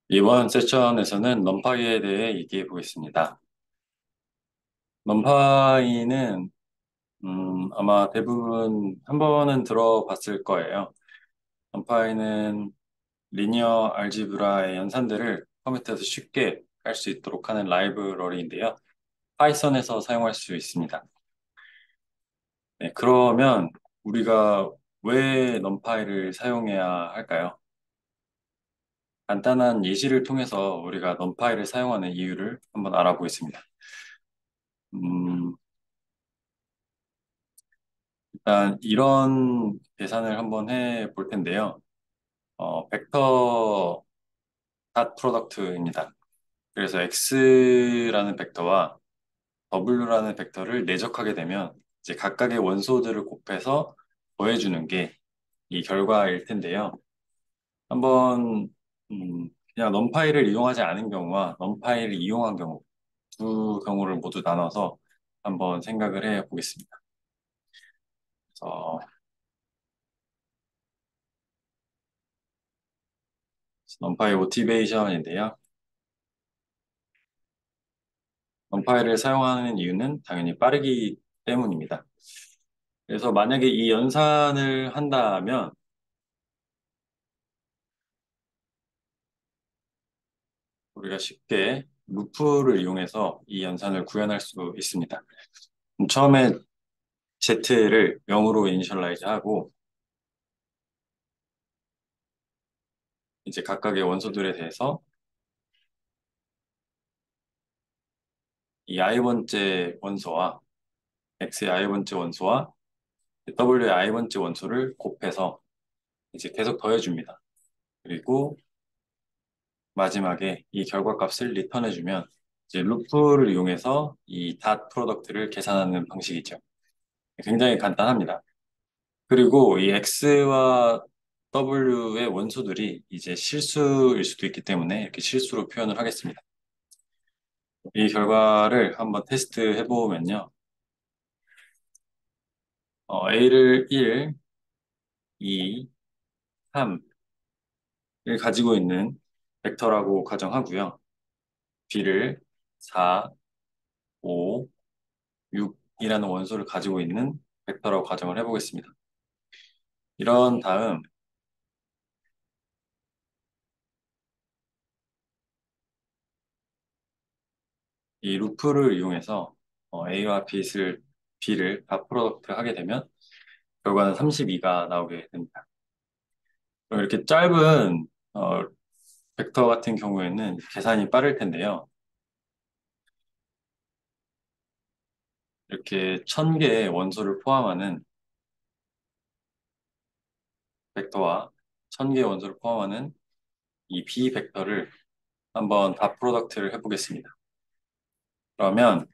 이번 세션에서는 넘파이에 대해 얘기해 보겠습니다. 넘파이는 아마 대부분 한 번은 들어봤을 거예요. 넘파이는 리니어 알지브라의 연산들을 컴퓨터에서 쉽게 할 수 있도록 하는 라이브러리인데요. 파이썬에서 사용할 수 있습니다. 네, 그러면 우리가 왜 넘파이를 사용해야 할까요? 간단한 예시를 통해서 우리가 넘파이를 사용하는 이유를 한번 알아보겠습니다. 음, 일단 이런 계산을 한번 해 볼 텐데요. 벡터 닷 프로덕트입니다. 그래서 x라는 벡터와 w라는 벡터를 내적하게 되면 이제 각각의 원소들을 곱해서 더해주는 게 이 결과일 텐데요. 한번 그냥 넘파이를 이용하지 않은 경우와 넘파이를 이용한 경우 두 경우를 모두 나눠서 한번 생각을 해 보겠습니다. 그래서 넘파이 모티베이션인데요. 언파일을 사용하는 이유는 당연히 빠르기 때문입니다. 그래서 만약에 이 연산을 한다면 우리가 쉽게 루프를 이용해서 이 연산을 구현할 수 있습니다. 처음에 z를 0으로 이니셜라이즈 하고 이제 각각의 원소들에 대해서 이 i번째 원소와 x의 i번째 원소와 w의 i번째 원소를 곱해서 이제 계속 더해줍니다. 그리고 마지막에 이 결과값을 리턴해주면 이제 루프를 이용해서 이 닷 프로덕트를 계산하는 방식이죠. 굉장히 간단합니다. 그리고 이 x와 w의 원소들이 이제 실수일 수도 있기 때문에 이렇게 실수로 표현을 하겠습니다. 이 결과를 한번 테스트 해보면요. a를 1, 2, 3을 가지고 있는 벡터라고 가정하고요. b를 4, 5, 6이라는 원소를 가지고 있는 벡터라고 가정을 해보겠습니다. 이런 다음 이 루프를 이용해서 A와 B를 다 프로덕트 하게 되면 결과는 32가 나오게 됩니다. 그럼 이렇게 짧은 벡터 같은 경우에는 계산이 빠를 텐데요. 이렇게 1000개의 원소를 포함하는 벡터와 1000개의 원소를 포함하는 이 B 벡터를 한번 다 프로덕트를 해보겠습니다. 그러면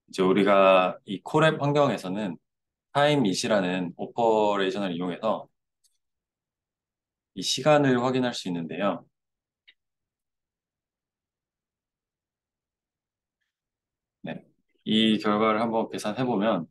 이제 우리가 이 콜앱 환경에서는 타임 이시라는 오퍼레이션을 이용해서 이 시간을 확인할 수 있는데요. 네. 이 결과를 한번 계산해보면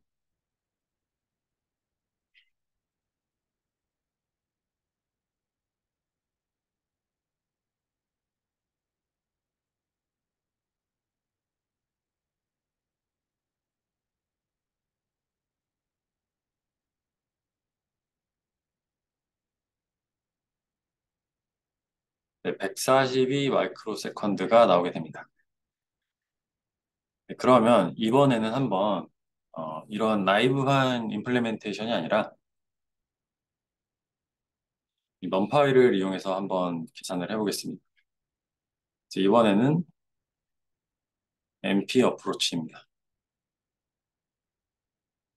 142 마이크로 세컨드가 나오게 됩니다. 네, 그러면 이번에는 한번 이런 라이브한 임플레멘테이션이 아니라 이 넘파이를 이용해서 한번 계산을 해보겠습니다. 이제 이번에는 MP 어프로치입니다.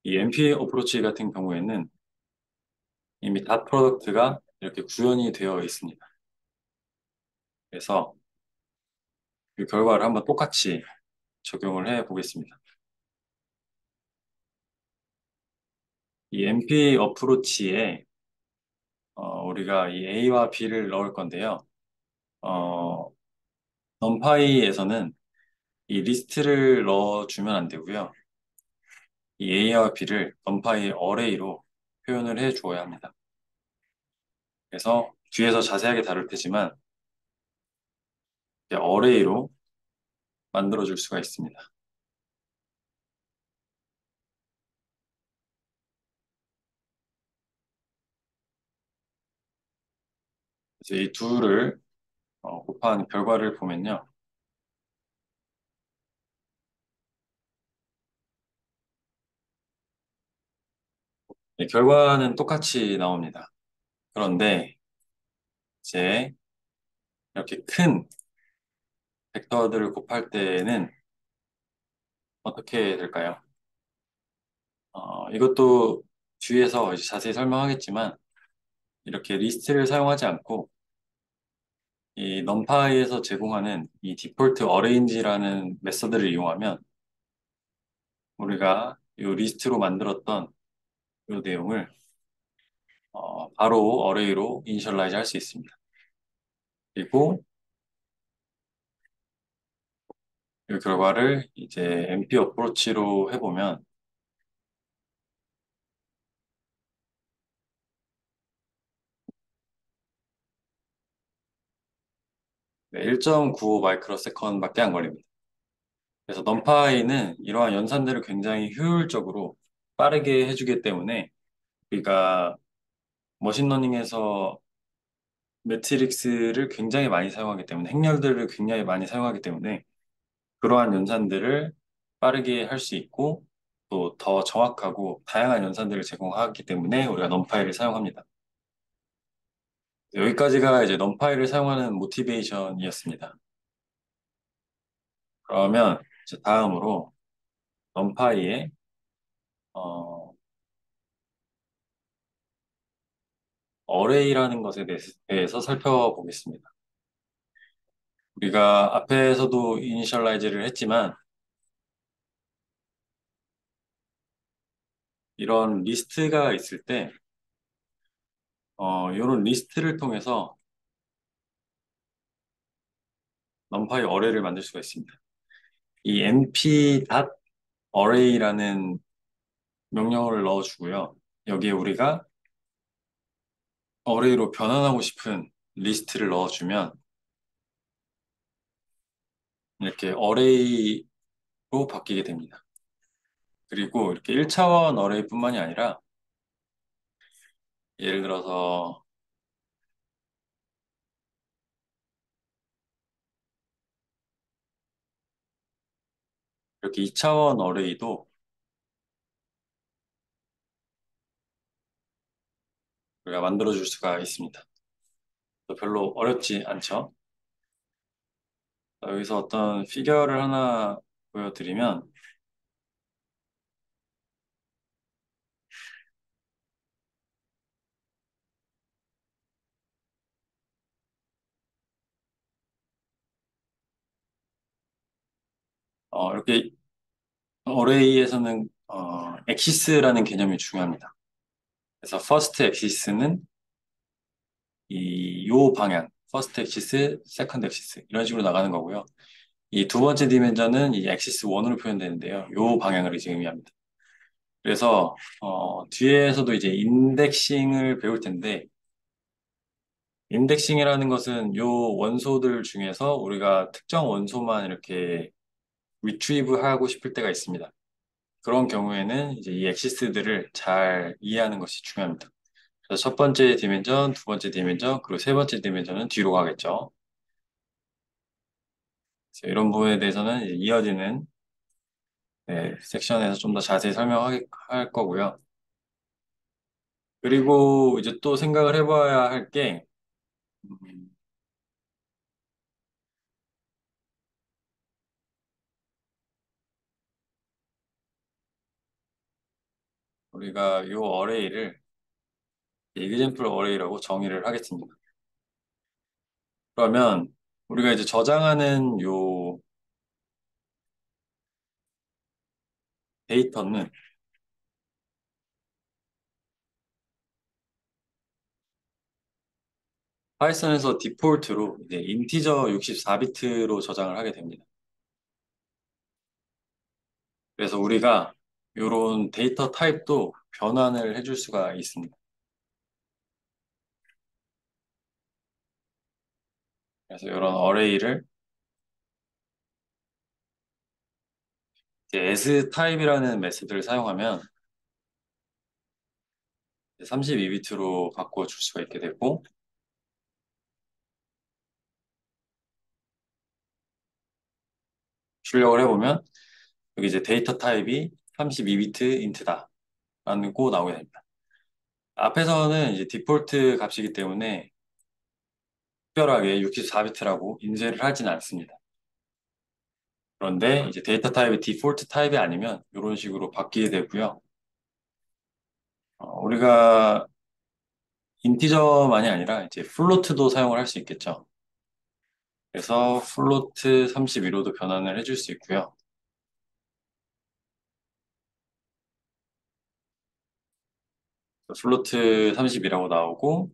이 MP 어프로치 같은 경우에는 이미 닷 프로덕트가 이렇게 구현이 되어 있습니다. 그래서 이 결과를 한번 똑같이 적용을 해 보겠습니다. 이 MP 어프로치에 우리가 이 A와 B를 넣을 건데요. 어, 넘파이에서는 이 리스트를 넣어주면 안 되고요. 이 A와 B를 넘파이 어레이로 표현을 해 주어야 합니다. 그래서 뒤에서 자세하게 다룰 테지만 어레이로 만들어 줄 수가 있습니다. 이제 이 둘을 곱한 결과를 보면요. 결과는 똑같이 나옵니다. 그런데 이제 이렇게 큰 벡터들을 곱할 때는 어떻게 될까요? 이것도 뒤에서 이제 자세히 설명하겠지만 이렇게 리스트를 사용하지 않고 이 numpy에서 제공하는 이 디폴트 어레인지라는 메서드를 이용하면 우리가 이 리스트로 만들었던 이 내용을 바로 어레이로 이니셜라이즈 할 수 있습니다. 그리고 이 결과를 이제 MP 어프로치로 해보면 1.95 마이크로 세컨드밖에 안 걸립니다. 그래서 numpy는 이러한 연산들을 굉장히 효율적으로 빠르게 해주기 때문에 우리가 머신러닝에서 매트릭스를 굉장히 많이 사용하기 때문에 행렬들을 굉장히 많이 사용하기 때문에 그러한 연산들을 빠르게 할 수 있고 또 더 정확하고 다양한 연산들을 제공하기 때문에 우리가 넘파이를 사용합니다. 여기까지가 이제 넘파이를 사용하는 모티베이션이었습니다. 그러면 이제 다음으로 넘파이의 어, 어레이라는 것에 대해서 살펴보겠습니다. 우리가 앞에서도 이니셜라이즈를 했지만 이런 리스트가 있을 때 이런 리스트를 통해서 넘파이 어레이를 만들 수가 있습니다. 이 np.array라는 명령어를 넣어주고요. 여기에 우리가 어레이로 변환하고 싶은 리스트를 넣어주면 이렇게 어레이로 바뀌게 됩니다. 그리고 이렇게 1차원 어레이뿐만이 아니라 예를 들어서 이렇게 2차원 어레이도 우리가 만들어줄 수가 있습니다. 별로 어렵지 않죠? 여기서 어떤 피겨를 하나 보여드리면 이렇게 어레이에서는 엑시스라는 개념이 중요합니다. 그래서 first axis는 요 방향, first axis, second axis 이런 식으로 나가는 거고요. 이 두 번째 디멘전은 이 axis 1으로 표현되는데요. 요 방향을 이제 의미합니다. 그래서 뒤에서도 이제 인덱싱을 배울 텐데 인덱싱이라는 것은 요 원소들 중에서 우리가 특정 원소만 이렇게 retrieve 하고 싶을 때가 있습니다. 그런 경우에는 이제 이 엑시스들을 잘 이해하는 것이 중요합니다. 그래서 첫 번째 디멘전, 두 번째 디멘전, 그리고 세 번째 디멘전은 뒤로 가겠죠. 그래서 이런 부분에 대해서는 이제 이어지는 섹션에서 좀 더 자세히 설명할 거고요. 그리고 이제 또 생각을 해봐야 할 게, 우리가 요 어레이를 example 어레이라고 정의를 하겠습니다. 그러면 우리가 이제 저장하는 요 데이터는 파이썬에서 디폴트로 이제 인티저 64비트로 저장을 하게 됩니다. 그래서 우리가 이런 데이터 타입도 변환을 해줄 수가 있습니다. 그래서 이런 어레이를 이제 as 타입이라는 메소드를 사용하면 32비트로 바꿔 줄 수가 있게 되고, 출력을 해보면 여기 이제 데이터 타입이 32비트 인트다 라는 거 나오게 됩니다. 앞에서는 이제 디폴트 값이기 때문에 특별하게 64비트라고 인쇄를 하진 않습니다. 그런데 이제 데이터 타입이 디폴트 타입이 아니면 이런 식으로 바뀌게 되고요. 우리가 인티저만이 아니라 이제 플로트도 사용을 할 수 있겠죠. 그래서 플로트 32로도 변환을 해줄 수 있고요. 플로트 32라고 나오고,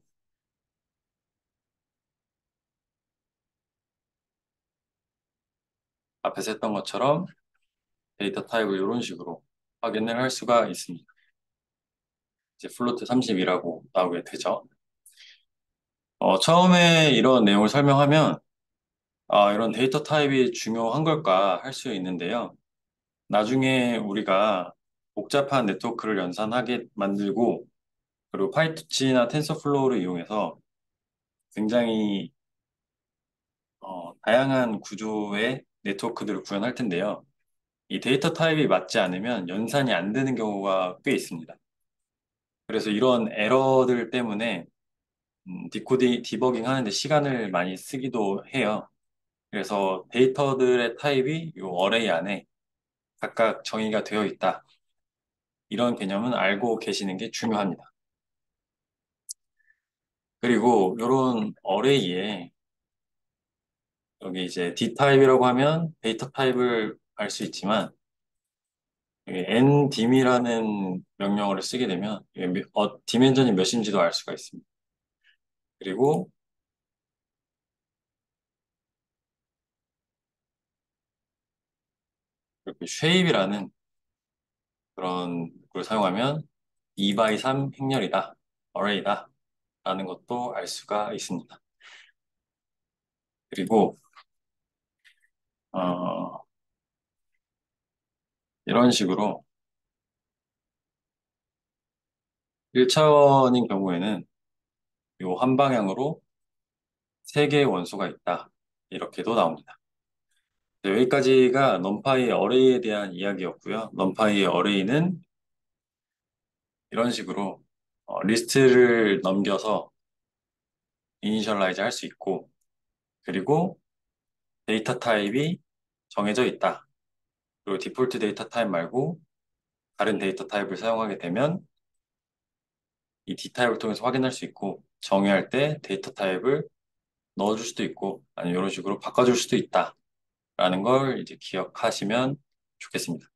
앞에서 했던 것처럼 데이터 타입을 이런 식으로 확인을 할 수가 있습니다. 이제 플로트 32라고 나오게 되죠. 처음에 이런 내용을 설명하면 이런 데이터 타입이 중요한 걸까 할 수 있는데요. 나중에 우리가 복잡한 네트워크를 연산하게 만들고 그리고 파이투치나 텐서플로우를 이용해서 굉장히 다양한 구조의 네트워크들을 구현할 텐데요. 이 데이터 타입이 맞지 않으면 연산이 안 되는 경우가 꽤 있습니다. 그래서 이런 에러들 때문에 디버깅 하는데 시간을 많이 쓰기도 해요. 그래서 데이터들의 타입이 이 어레이 안에 각각 정의가 되어 있다. 이런 개념은 알고 계시는 게 중요합니다. 그리고 이런 어레이에 여기 이제 D타입이라고 하면 데이터 타입을 알 수 있지만 ndim이라는 명령어를 쓰게 되면 디멘전이 몇인지도 알 수가 있습니다. 그리고 이렇게 shape이라는 그런 걸 사용하면 2 by 3 행렬이다, array다 라는 것도 알 수가 있습니다. 그리고 어, 이런 식으로 1차원인 경우에는 이 한 방향으로 세 개의 원소가 있다. 이렇게도 나옵니다. 네, 여기까지가 넘파이 어레이에 대한 이야기였고요. 넘파이 어레이는 이런 식으로 리스트를 넘겨서 이니셜라이즈 할 수 있고, 그리고 데이터 타입이 정해져 있다. 그리고 디폴트 데이터 타입 말고 다른 데이터 타입을 사용하게 되면 이 D 타입을 통해서 확인할 수 있고, 정의할 때 데이터 타입을 넣어줄 수도 있고, 아니면 이런 식으로 바꿔줄 수도 있다. 라는 걸 이제 기억하시면 좋겠습니다.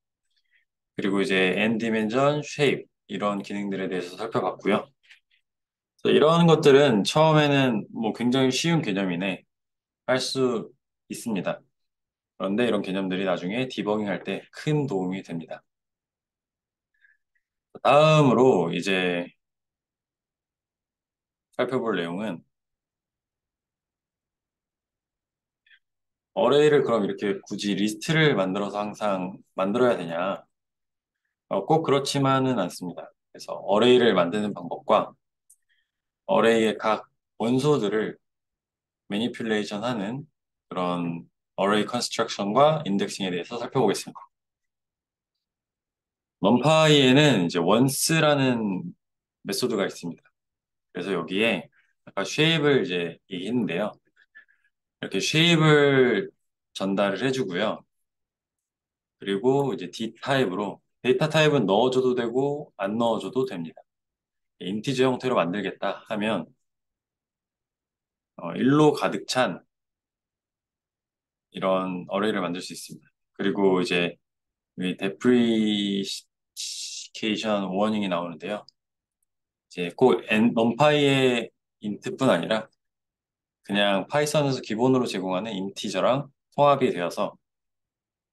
그리고 이제 n dimension, shape 이런 기능들에 대해서 살펴봤고요. 그래서 이런 것들은 처음에는 뭐 굉장히 쉬운 개념이네 할 수 있습니다. 그런데 이런 개념들이 나중에 디버깅 할 때 큰 도움이 됩니다. 다음으로 이제 살펴볼 내용은 어레이를 그럼 이렇게 굳이 리스트를 만들어서 항상 만들어야 되냐? 꼭 그렇지만은 않습니다. 그래서 어레이를 만드는 방법과 어레이의 각 원소들을 매니플레이션 하는 그런 어레이 컨스트럭션과 인덱싱에 대해서 살펴보겠습니다. 넘파이에는 이제 once라는 메소드가 있습니다. 그래서 여기에 아까 shape을 이제 얘기했는데요. 이렇게 shape을 전달을 해주고요. 그리고 이제 D 타입으로 데이터 타입은 넣어줘도 되고 안 넣어줘도 됩니다. 인티저 형태로 만들겠다 하면 1로 가득 찬 이런 어레이를 만들 수 있습니다. 그리고 이제 이 deprecation 워닝이 나오는데요. 이제 꼭 numpy의 인트뿐 아니라 그냥 파이썬에서 기본으로 제공하는 인티저랑 통합이 되어서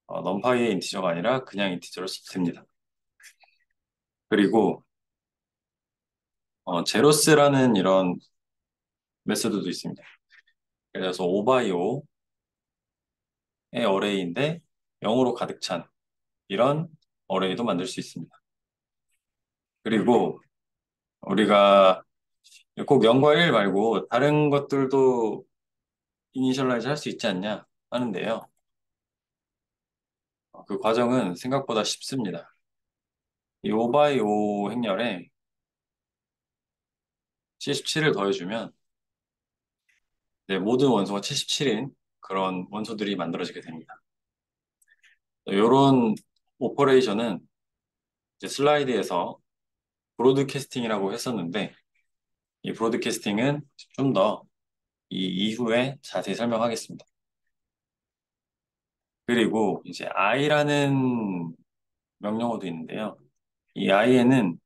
numpy의 인티저가 아니라 그냥 인티저로 됩니다. 그리고 제로스라는 이런 메소드도 있습니다. 그래서 5 by 5의 어레이인데 0으로 가득 찬 이런 어레이도 만들 수 있습니다. 그리고 우리가 꼭 0과 1 말고 다른 것들도 이니셜라이즈 할 수 있지 않냐 하는데요. 그 과정은 생각보다 쉽습니다. 이 5 x 5 행렬에 77을 더해주면 모든 원소가 77인 그런 원소들이 만들어지게 됩니다. 이런 오퍼레이션은 이제 슬라이드에서 브로드캐스팅이라고 했었는데 이 브로드캐스팅은 좀 더 이 이후에 자세히 설명하겠습니다. 그리고 이제 i라는 명령어도 있는데요. 이 i에는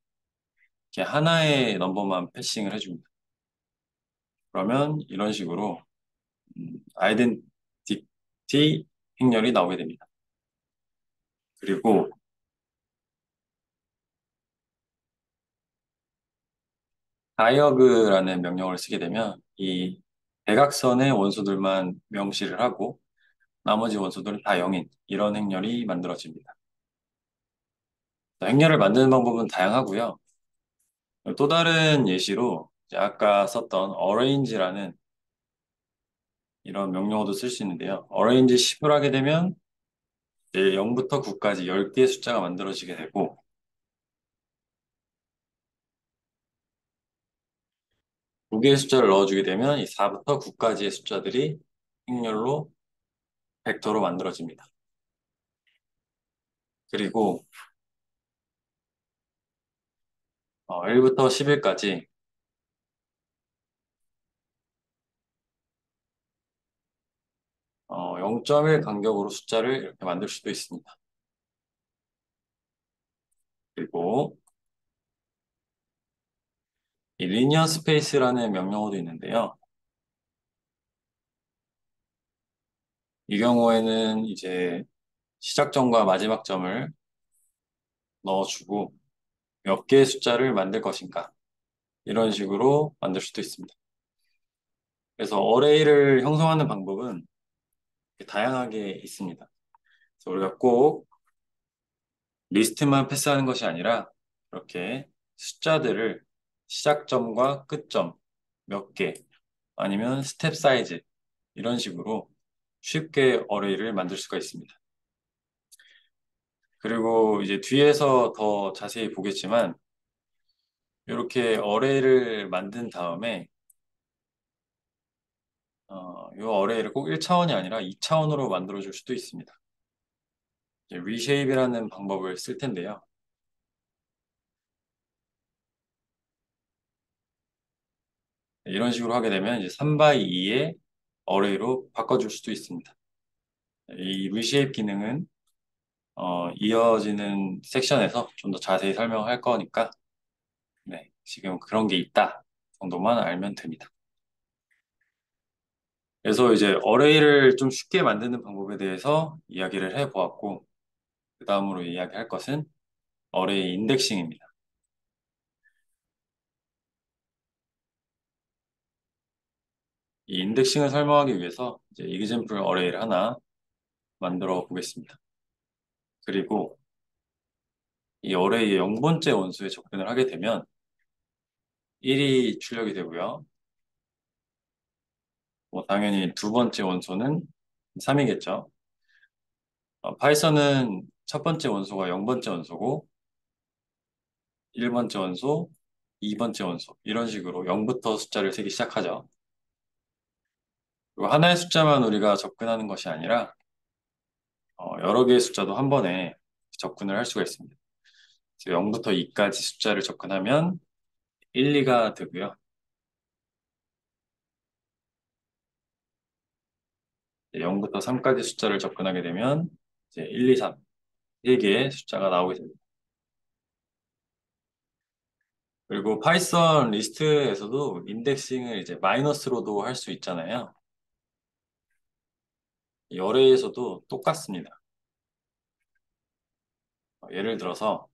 이렇게 하나의 넘버만 패싱을 해줍니다. 그러면 이런 식으로 아이덴티티 행렬이 나오게 됩니다. 그리고 다이어그라는 명령어를 쓰게 되면 이 대각선의 원소들만 명시를 하고 나머지 원소들은 다 0인 이런 행렬이 만들어집니다. 행렬을 만드는 방법은 다양하고요. 또 다른 예시로 이제 아까 썼던 arrange라는 이런 명령어도 쓸 수 있는데요. arrange 10을 하게 되면 이제 0부터 9까지 10개의 숫자가 만들어지게 되고 2개의 숫자를 넣어주게 되면 이 4부터 9까지의 숫자들이 행렬로 벡터로 만들어집니다. 그리고 1부터 11까지 0.1 간격으로 숫자를 이렇게 만들 수도 있습니다. 그리고 이 linear space라는 명령어도 있는데요. 이 경우에는 이제 시작점과 마지막 점을 넣어주고 몇 개의 숫자를 만들 것인가 이런 식으로 만들 수도 있습니다. 그래서 어레이를 형성하는 방법은 다양하게 있습니다. 그래서 우리가 꼭 리스트만 패스하는 것이 아니라 이렇게 숫자들을 시작점과 끝점 몇 개, 아니면 스텝 사이즈 이런 식으로 쉽게 어레이를 만들 수가 있습니다. 그리고 이제 뒤에서 더 자세히 보겠지만 이렇게 어레이를 만든 다음에 이 어레이를 꼭 1차원이 아니라 2차원으로 만들어 줄 수도 있습니다. 리쉐입이라는 방법을 쓸 텐데요. 이런 식으로 하게 되면 이제 3 x 2의 어레이로 바꿔줄 수도 있습니다. 이 리쉐입 기능은 이어지는 섹션에서 좀 더 자세히 설명할 거니까 네, 지금 그런 게 있다 정도만 알면 됩니다. 그래서 이제 어레이를 좀 쉽게 만드는 방법에 대해서 이야기를 해보았고 그 다음으로 이야기할 것은 어레이 인덱싱입니다. 이 인덱싱을 설명하기 위해서 이제 이그젠플 어레이를 하나 만들어 보겠습니다. 그리고 이 어레이의 0번째 원소에 접근을 하게 되면 1이 출력이 되고요. 뭐 당연히 두 번째 원소는 3이겠죠. 파이썬은 첫 번째 원소가 0번째 원소고 1번째 원소, 2번째 원소 이런 식으로 0부터 숫자를 세기 시작하죠. 그리고 하나의 숫자만 우리가 접근하는 것이 아니라 여러 개의 숫자도 한 번에 접근을 할 수가 있습니다. 0부터 2까지 숫자를 접근하면 1, 2가 되고요. 0부터 3까지 숫자를 접근하게 되면 이제 1, 2, 3, 3개의 숫자가 나오게 됩니다. 그리고 파이썬 리스트에서도 인덱싱을 이제 마이너스로도 할 수 있잖아요. 이 어레이에서도 똑같습니다. 예를 들어서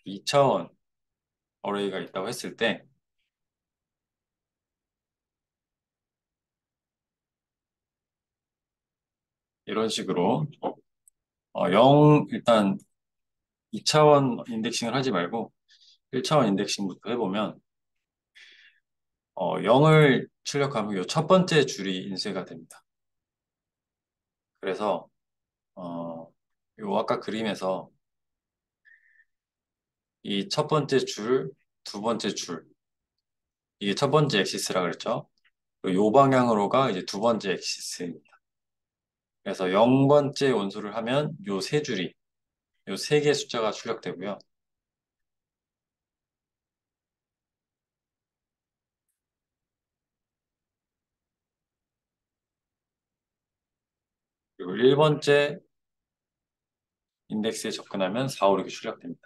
2차원 어레이가 있다고 했을 때 이런 식으로 일단 2차원 인덱싱을 하지 말고 1차원 인덱싱부터 해보면 0을 출력하면 이 첫 번째 줄이 인쇄가 됩니다. 그래서 요 아까 그림에서 이 첫 번째 줄, 두 번째 줄, 이게 첫 번째 엑시스라 그랬죠? 그리고 요 방향으로가 이제 두 번째 엑시스입니다. 그래서 0번째 원소를 하면 요 세 줄이, 요 세 개의 숫자가 출력되고요. 그리고 1번째 인덱스에 접근하면 4, 5, 6이 출력됩니다.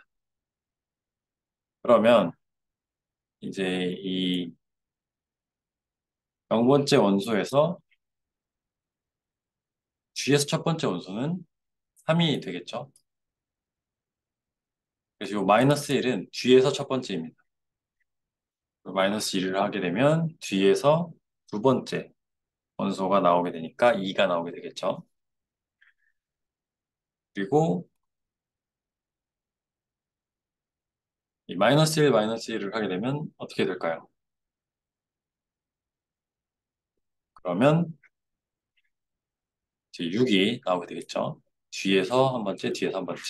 그러면 이제 이 0번째 원소에서 G에서 첫 번째 원소는 3이 되겠죠? 그래서 이 마이너스 1은 뒤에서 첫 번째입니다. 마이너스 1을 하게 되면 뒤에서 두 번째 원소가 나오게 되니까 2가 나오게 되겠죠. 그리고 이 마이너스 1, 마이너스 1을 하게 되면 어떻게 될까요? 그러면 이제 6이 나오게 되겠죠. 뒤에서 한 번째, 뒤에서 한 번째.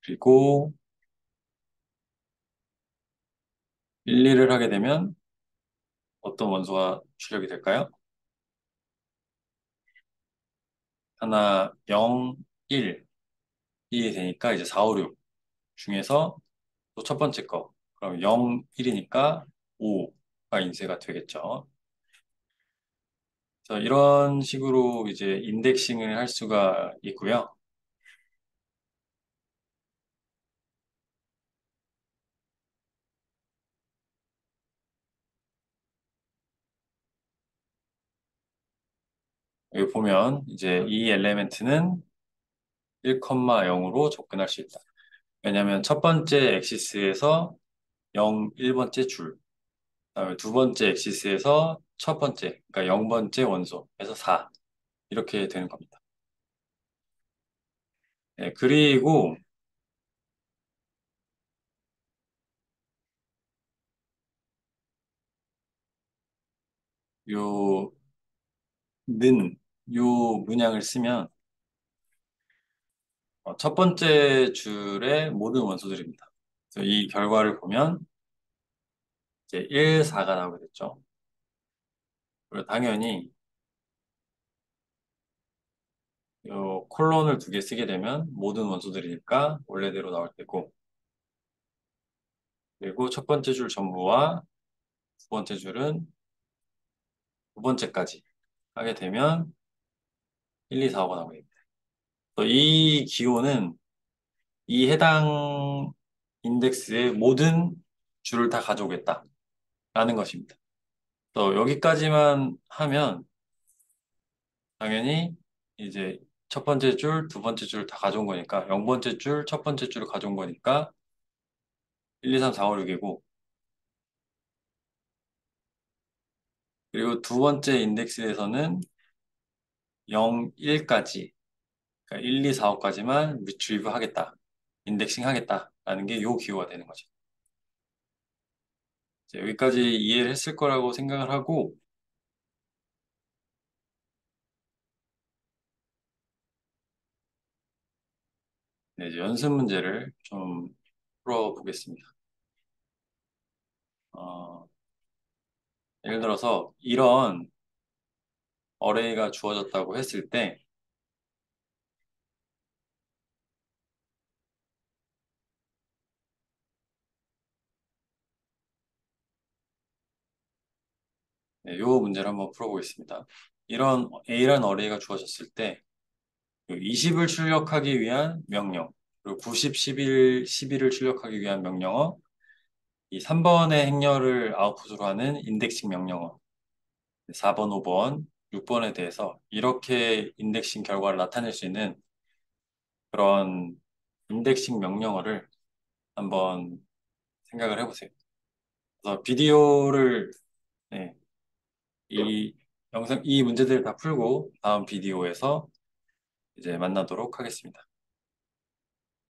그리고 1, 2를 하게 되면 어떤 원소가 출력이 될까요? 하나, 0, 1, 1이 되니까 이제 4, 5, 6 중에서 또 첫 번째 거. 그럼 0, 1이니까 5가 인쇄가 되겠죠. 그래서 이런 식으로 이제 인덱싱을 할 수가 있고요. 여기 보면 이제 이 엘리멘트는 1,0으로 접근할 수 있다. 왜냐하면 첫 번째 엑시스에서 0, 1번째 줄, 그다음에 두 번째 엑시스에서 첫 번째, 그러니까 0번째 원소에서 4 이렇게 되는 겁니다. 네, 그리고 요 는, 요 문양을 쓰면 첫 번째 줄의 모든 원소들입니다. 그래서 이 결과를 보면 이제 1, 4가 나오게 됐죠. 그리고 당연히 요 콜론을 두 개 쓰게 되면 모든 원소들이니까 원래대로 나올 테고, 그리고 첫 번째 줄 전부와 두 번째 줄은 두 번째까지 하게 되면 1, 2, 4, 5가 나오게 됩니다. 이 기호는 이 해당 인덱스의 모든 줄을 다 가져오겠다라는 것입니다. 또 여기까지만 하면 당연히 이제 첫 번째 줄, 두 번째 줄 다 가져온 거니까 0번째 줄, 첫 번째 줄을 가져온 거니까 1, 2, 3, 4, 5, 6이고, 그리고 두 번째 인덱스에서는 0, 1까지, 그러니까 1, 2, 4, 5까지만 리트리브 하겠다, 인덱싱 하겠다라는 게 요 기호가 되는 거죠. 이제 여기까지 이해를 했을 거라고 생각을 하고, 네, 이제 연습 문제를 좀 풀어보겠습니다. 어, 예를 들어서 이런 어레이가 주어졌다고 했을 때, 네, 요 문제를 한번 풀어보겠습니다. 이런 A라는 어레이가 주어졌을 때, 20을 출력하기 위한 명령, 그리고 90, 11, 11을 출력하기 위한 명령어, 이 3번의 행렬을 아웃풋으로 하는 인덱싱 명령어, 4번, 5번, 6번에 대해서 이렇게 인덱싱 결과를 나타낼 수 있는 그런 인덱싱 명령어를 한번 생각을 해보세요. 그래서 비디오를, 네, 이 이 문제들을 다 풀고 다음 비디오에서 이제 만나도록 하겠습니다.